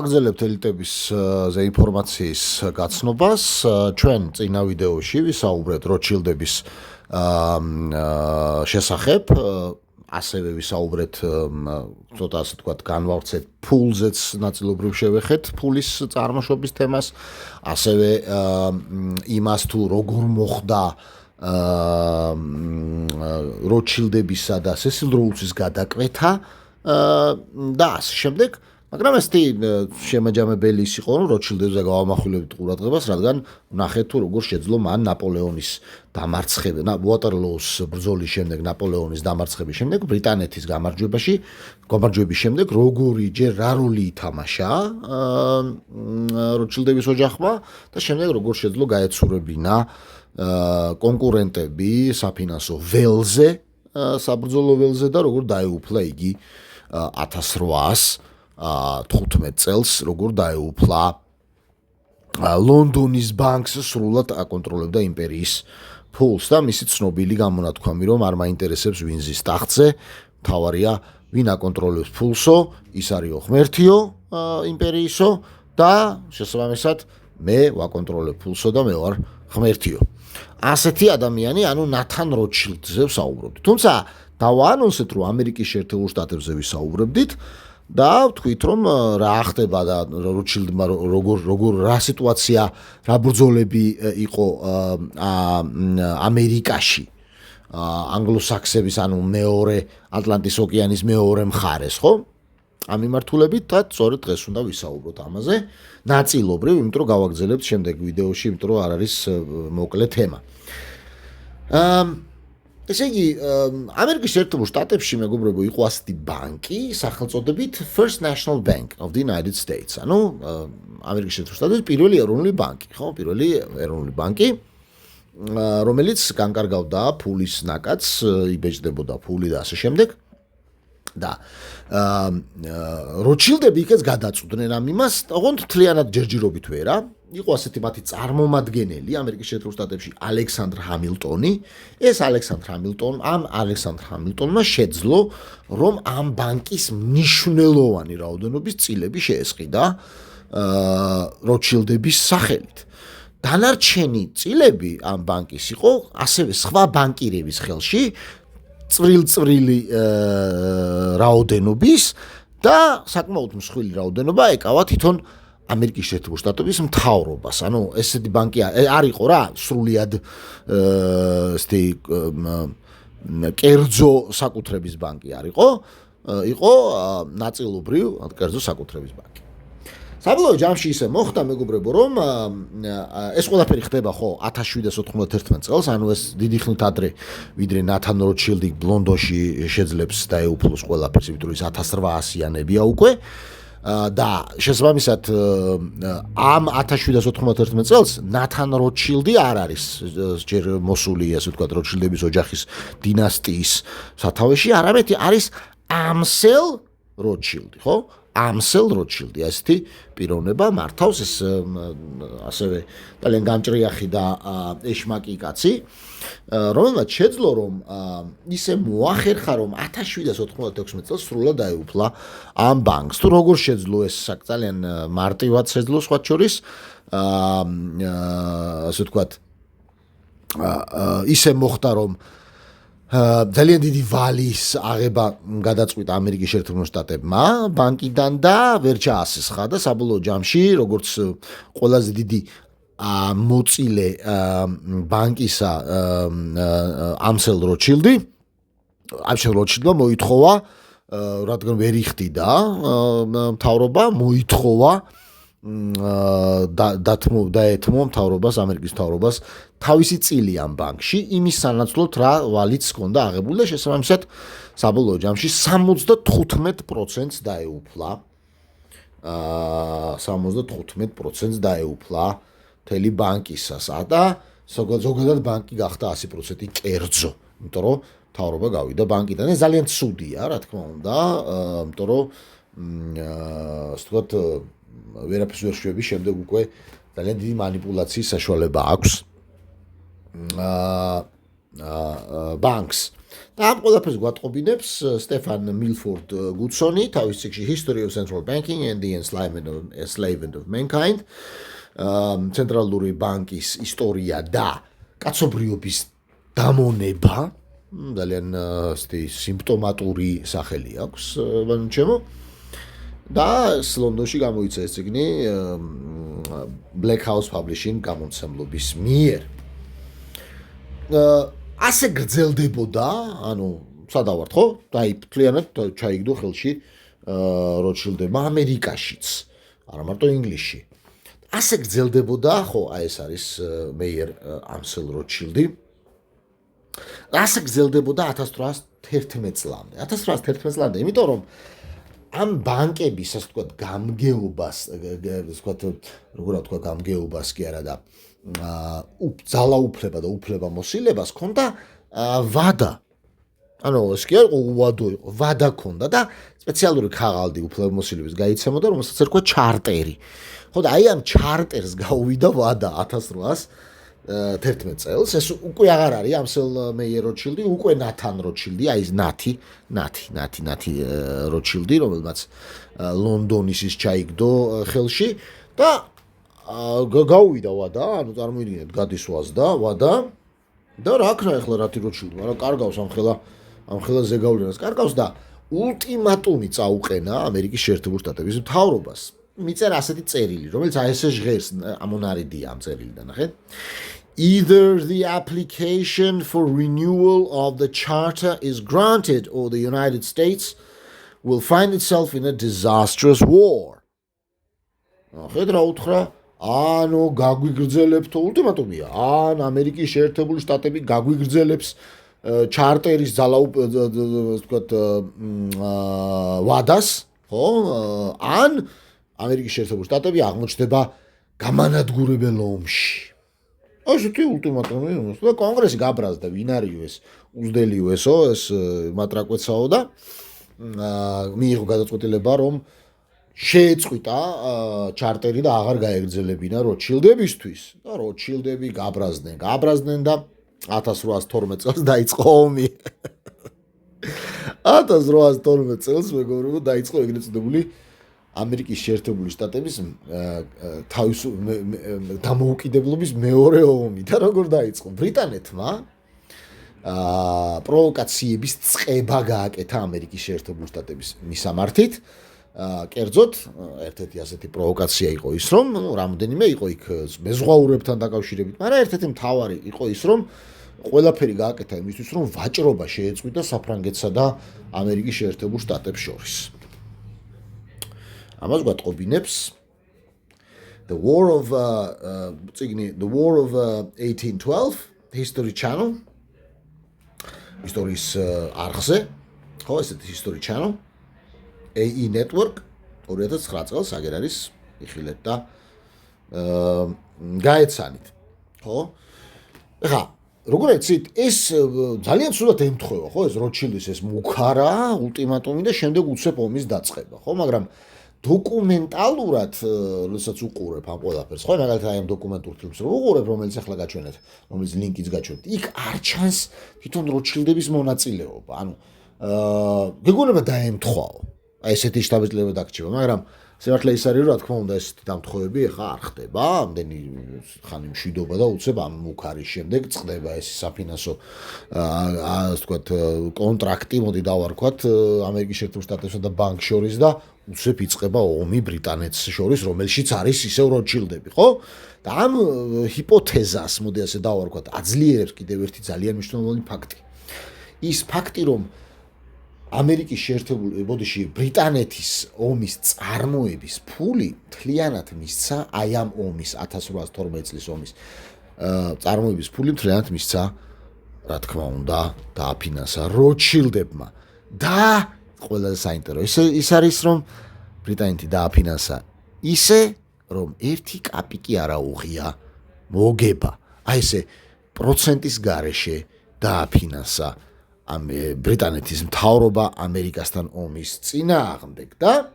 გაგრძელებთ ელიტების ინფორმაციის გაცნობას. ჩვენ წინა ვიდეოში ვისაუბრეთ როჩილდების შესახებ, ასევე ვისაუბრეთ ცოტა ასე თქვათ განვავრცეთ ფულზეც ნაწილობრივ შევეხეთ ფულის წარმოშობის თემას, ასევე იმას თუ როგორ მოხდა როჩილდებისა და სესილ როუზის გადაკვეთა და ასე შემდეგ. მაგრამ ეს შემაჯამებელი ის იყო, რომ როჩილდებზე გავამახვილებთ ყურადღებას, რადგან ვნახეთ თუ როგორ შეძლო მან ნაპოლეონის დამარცხება, უატერლოუს ბრძოლის შემდეგ, ნაპოლეონის დამარცხების შემდეგ, ბრიტანეთის გამარჯვების შემდეგ, როგორი ჯერ რა როლი ითამაშა როჩილდების ოჯახმა და შემდეგ როგორ შეძლო გაეცურებინა კონკურენტები საფინანსო ველზე, საბრძოლო ველზე და როგორ დაეუფლა იგი 1815 წელს, როგორ დაეუფლა ლონდონის ბანკს სრულად აკონტროლებდა იმპერიის ფულს და მისი ცნობილი გამონათქვამი, რომ არ მაინტერესებს ვინ ზის ტახტზე, მთავარია ვინ აკონტროლებს ფულსო, ის არისო ღმერთიო იმპერიისო და შესაბამისად მე ვაკონტროლებ ფულსო და მე ვარ ღმერთიო. ასეთი ადამიანი, ანუ ნათან როჩილდზე ვსაუბრობთ. თუმცა დავაანონსეთ, რომ ამერიკის შეერთებულ შტატებზე ვისაუბრებდით და ვთქვით, რომ რა ხდება და როჩილდმა როგორ რა სიტუაცია, რა ბრძოლები იყო ამერიკაში, ანგლოსაქსების, ანუ მეორე ატლანტის ოკეანის მეორე მხარეს, ხო? ამ მიმართულებით და სწორედ დღეს უნდა ვისაუბროთ ამაზე. ნაწილობრივ, იმიტომ რომ გავაგრძელებთ შემდეგ ვიდეოში, იმიტომ რომ არ არის მოკლე თემა. ესე იგი, ამერიკის შეერთებულ შტატებში, მეგობრებო, იყო ასეთი ბანკი, სახელწოდებით First National Bank of the United States. ანუ ამერიკის შეერთებულ შტატებში პირველი ეროვნული ბანკი, ხო? პირველი ეროვნული ბანკი, რომელიც განკარგავდა ფულის ნაკადს, იბეჭდებოდა ფული და ასე შემდეგ. და როჩილდები იქაც გადაწყვდნენ ამ იმას, ოღონდ მთლიანად ჯერჯერობით ვერა. იყო ასეთი მათი წარმომადგენელი ამერიკის შეერთებულ შტატებში ალექსანდრ ჰამილტონი. ეს ალექსანდრ ჰამილტონმა შეძლო, რომ ამ ბანკის მნიშვნელოვანი რაოდენობის წილები შეესყიდა როჩილდების სახელით. დანარჩენი წილები ამ ბანკის იყო ასევე სხვა ბანკირების ხელში, წვრილი რაოდენობის და საკმაოდ მსხვილი რაოდენობა ეკავა თვითონ ამერიკის შეერთებულ შტატების მთავრობას. ანუ ესეთი ბანკი არ იყო რა, სრულიად კერძო საკუთრების ბანკი არ იყო, იყო ნაწილობრივ კერძო საკუთრების ბანკი. საბოლოო ჯამში ისე მოხდა, მეგობრებო, რომ ეს ყველაფერი ხდება ხო 1791 წელს, ანუ ეს დიდი ხნით ადრე, ვიდრე ნათან როჩილდი ლონდონში შეძლებს დაეუფლოს ყველაფერს, იმიტომ რომ ის 1800-იანებია უკვე. და შესაბამისად ამ 1791 წელს ნათან როჩილდი არ არის ჯერ მოსული, ასე ვთქვათ, როჩილდების ოჯახის დინასტიის სათავეში, არამედ არის ამსელ როჩილდი, ხო? ამსელ როჩილდი, ასეთი პიროვნება მართავს, ეს ასევე ძალიან გამჭრიახი და ეშმაკი კაცი, რომელმაც შეძლო, რომ ისე მოახერხა, რომ 1796 წელს სრულად დაეუფლა ამ ბანკს. თუ როგორ შეძლო ეს ძალიან მარტივად შეძლო სხვა შორის, ასე ვთქვათ, ისე მოხდა, რომ ძალიან დიდი ვალის აღება გადაწყვიტა ამერიკის შეერთებულ შტატებმა ბანკიდან და ვერ ჩაასესხა და საბოლოო ჯამში, როგორც ყველაზე დიდი მოწილე ბანკისა ამსელ როჩილდი, ამსელ როჩილდმა მოითხოვა, რადგან ვერ იხდიდა მთავრობა, მოითხოვა დაეთმო მთავრობას, ამერიკის მთავრობას თავისი წილი ამ ბანკში, იმის სანაცვლოდ რა ვალიც ჰქონდა აღებული და შესაბამისად საბოლოო ჯამში 75%-ს დაეუფლა. 75%-ს დაეუფლა მთელი ბანკისას და ზოგადად ბანკი გახდა 100% კერძო, იმიტომ რომ მთავრობა გავიდა ბანკიდან. ეს ძალიან ცუდია, რა თქმა უნდა, იმიტომ რომ ასე ვთქვათ, ვერაფერს ვერ შვები, შემდეგ უკვე ძალიან დიდი მანიპულაციის საშუალება აქვს ბანკს და ამ ყველაფერს გვატყობინებს სტეფან მილფორდ გუდსონი თავის ციკლში History of Central Banking and the Enslavement of Mankind ცენტრალური ბანკის ისტორია და კაცობრიობის დამონება ძალიან სიმპტომატური სახელი აქვს ჩემო და ლონდონში გამოიცა ეს წიგნი Black House Publishing გამომცემლობის მიერ ასე გრძელდებოდა, ანუ სადავართ ხო? დაი მთლიანად ჩაიგდო ხელში როჩილდებმა ამერიკაშიც, არა მარტო ინგლისში. ასე გრძელდებოდა, ხო, აი ეს არის მეიერ ამსელ როჩილდი. ასე გრძელდებოდა 1811 წლამდე. 1811 წლამდე, იმიტომ რომ ამ ბანკების, ასე ვთქვათ, გამგეობას, ასე ვთქვათ, როგორ ვთქვა, გამგეობას კი არა და ძალაუფლება და უფლებამოსილებას ქონდა ვადა. ანუ ეს კი არ იყო უვადო იყო, ვადა ქონდა და სპეციალური ქაღალდი უფლებამოსილების გაიცემოდა, რომელსაც ერქვა ჩარტერი. ხო და აი ამ ჩარტერს გაუვიდა ვადა 1811 წელს. ეს უკვე აღარ არის ამსელ მეიერ როჩილდი, უკვე ნათან როჩილდი, აი ეს ნათი როჩილდი, რომელმაც ლონდონის ის ჩაიგდო ხელში და გაუვიდა ვადა, ანუ წარმოიდგინეთ, გადის ვადა და რა ქნა ახლა რათი როჩილდი, მაგრამ კარგავს ამ ხელა ზეგავლენას კარგავს და ულტიმატუმი წაუყენა ამერიკის შეერთებული შტატების მთავრობას. მიწერა ასეთი წერილი, რომელიც აი ესე ჟღერს, ამონარიდია ამ წერილიდან, ნახეთ. Either the application for renewal of the charter is granted or the United States will find itself in a disastrous war. ნახეთ რა უთხრა ანუ გაგვიგრძელებთ ულტიმატუმია. ან ამერიკის შეერთებული შტატები გაგვიგრძელებს ჩარტერის ვთქვათ ვადას, ხო? ან ამერიკის შეერთებული შტატები აღმოჩნდება გამანადგურებელ ომში. ასეთი ულტიმატუმი და კონგრესი გაბრაზდა, ვინ არისო ეს უზდელიო ესო, ეს მატრაკვეცაო და მიიღო გადაწყვეტილება, რომ შეეწყვიტა ჩარტერი და აღარ გაეგრძელებინა როჩილდებისთვის და როჩილდები გაბრაზდნენ და 1812 წელს დაიწყო ომი. 1812 წელს მეგობრებო დაიწყო ეგრეთ წოდებული ამერიკის შეერთებული შტატების დამოუკიდებლობის მეორე ომი და როგორ დაიწყო? ბრიტანეთმა პროვოკაციების წყება გააკეთა ამერიკის შეერთებული შტატების მისამართით. კერძოდ, ერთ-ერთი ასეთი პროვოკაცია იყო ის, რომ რამოდენიმე იყო იქ მეზღვაურებთან დაკავშირებით, მაგრამ ერთ-ერთი მთავარი იყო ის, რომ ყველაფერი გააკეთა იმისთვის, რომ ვაჭრობა შეეწყვიტა საფრანგეთსა და ამერიკის შეერთებულ შტატებს შორის. ამას გვატყობინებს The War of 1812 History Channel ისტორიის არხზე, ხო, ესეთი History Channel AE Network 2009 წელს აგერ არის იხილეთ და გაეცანით, ხო? ეხა, როგორ ეცით, ეს ძალიან სულად ემთხვევა, ხო, ეს როჩილდის ეს მუქარა ულტიმატუმი და შემდეგ უცებ ომის დაწყება, ხო, მაგრამ დოკუმენტალურად, როდესაც უყურებ ამ ყველაფერს, ხო, მაგალითად აი ამ დოკუმენტურ ფილმს უყურებ, რომელიც ახლა გაჩვენეთ, რომელიც ლინკიც გაჩვენეთ, იქ არ ჩანს თვითონ როჩილდების მონაწილეობა. ანუ გეგონება დაემთხვაო. აი ესეთი შთაბეჭდილება დაგჭირება, მაგრამ სიმართლე ის არის, რომ რა თქმა უნდა ესეთი დამთხოვები ახლა არ ხდება, ამდენი ხანი მშვიდობა და უცებ ამ მუქარის შემდეგ წყდება ეს საფინანსო ასე ვთქვათ კონტრაქტი, მოდი დავარქვათ ამერიკის შეერთებულ შტატებსა და ბანკს შორის და უცებ იწყება ომი ბრიტანეთს შორის, რომელშიც არის ისევ როჩილდები, ხო? და ამ ჰიპოთეზას, მოდი ასე დავარქვათ, აძლიერებს კიდევ ერთი ძალიან მნიშვნელოვანი ფაქტი. ის ფაქტი, რომ ამერიკის შეერთებული ბრიტანეთის ომის წარმოების ფული მთლიანად მისცა აი ამ ომის 1812 წლის ომის წარმოების ფული მთლიანად მისცა რა თქმა უნდა დააფინანსა როჩილდებმა და ყველაზე საინტერესო ის არის რომ ბრიტანეთი დააფინანსა ისე რომ ერთი კაპიკი არ აუღია მოგება აი ესე პროცენტის გარეშე დააფინანსა ბრიტანეთის მთავრობა ამერიკასთან ომის წინააღმდეგ და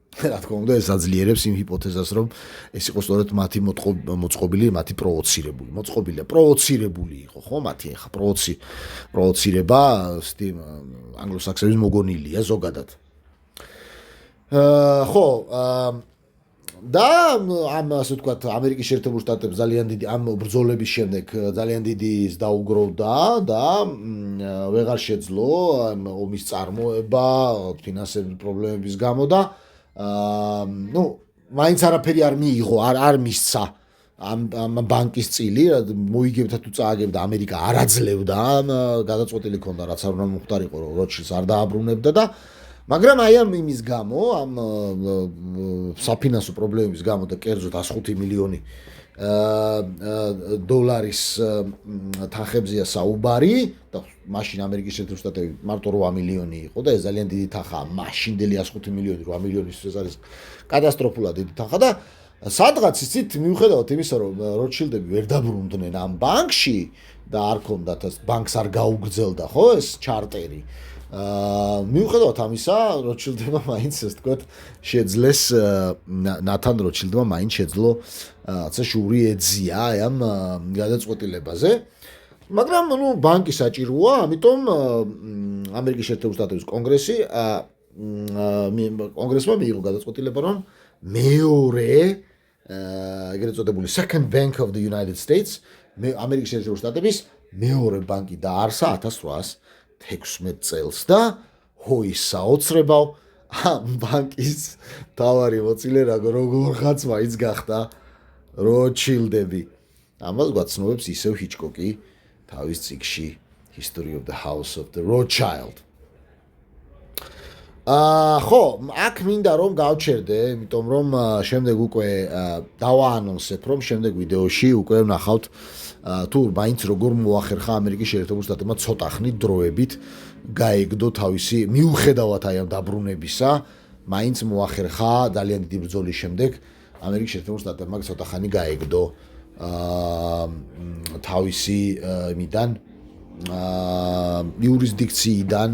რა თქმა უნდა, ეს აძლიერებს იმ ჰიპოთეზას, რომ ეს იყო სწორედ მათი მოწყობილი, მათი პროვოცირებული იყო, ხო, მათი ახლა პროვოცირება, ანგლოსაქსების მოგონილია ზოგადად. ხო, და ამ ასე ვთქვათ, ამერიკის შეერთებულ შტატებს ძალიან დიდი ამ ბრძოლების შემდეგ ძალიან დიდი დაუგროვდა და ვეღარ შეძლო ამ ომის წარმოება ფინანსების პრობლემების გამო და მაინც არაფერი არ მიიღო, არ მისცა ამ ბანკის წილი, მოიგებდა თუ წააგებდა ამერიკა არ აძლევდა, გადაწყვეტილი ქონდა, რაც არ უნდა მომხდარიყო, რომ როჩილდს არ დააბრუნებდა და მაგრამ აი ამ იმის გამო, ამ საფინანსო პრობლემების გამო და კერძოდ 105 მილიონი დოლარის თანხებზეა საუბარი და მაშინ ამერიკის შეერთებული შტატები მარტო 8 მილიონი იყო და ეს ძალიან დიდი თანხაა, მაშინდელი 105 მილიონი 8 მილიონისთვის არის კატასტროფულად დიდი თანხა და სადღაც იცით მიუხედავად იმისა, რომ როჩილდები ვერ დაბრუნდნენ ამ ბანკში და არ ქონდათ ბანკს არ გაუგრძელდა, ხო, ეს ჩარტერი მიუხედავად ამისა, როჩილდებმა მაინც ასე ვთქვათ, შეძლეს ნათან როჩილდმა მაინც შეძლო რაცა შური ეძია ამ გადაწყვეტილებაზე. მაგრამ ბანკი საჭიროა, ამიტომ ამერიკის შეერთებული შტატების კონგრესმა მიიღო გადაწყვეტილება, რომ მეორე ეგრეთ წოდებული Second Bank of the United States ამერიკის შეერთებული შტატების მეორე ბანკი დაარსა 1816 წელს და ჰოის საოცრებავ ამ ბანკის თავარი მოცილე როგორღაც მაინც გახდა როჩილდები. ამას გვაცნობებს ისევ ჰიჩკოკი თავის წიგნში History of the House of the Rothschild. ხო, აქ მინდა რომ გავჩერდე, იმიტომ რომ შემდეგ უკვე დავაანონსებ, რომ შემდეგ ვიდეოში უკვე ვნახავთ თუ მაინც როგორ მოახერხა ამერიკის შეერთებულ შტატებმა ცოტა ხნით დროებით გაეგდო თავისი მიუხედავად აი ამ დაბრუნებისა, მაინც მოახერხა ძალიან დიდი ბრძოლის შემდეგ ამერიკის შეერთებულ შტატებმა ცოტა ხანი გაეგდო თავისი იმიდან იურისდიქციიდან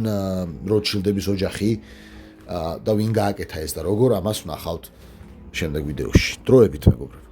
როჩილდების ოჯახი და ვინ გააკეთა ეს და როგორ ამას ვნახავთ შემდეგ ვიდეოში. დროებით მეგობრებო.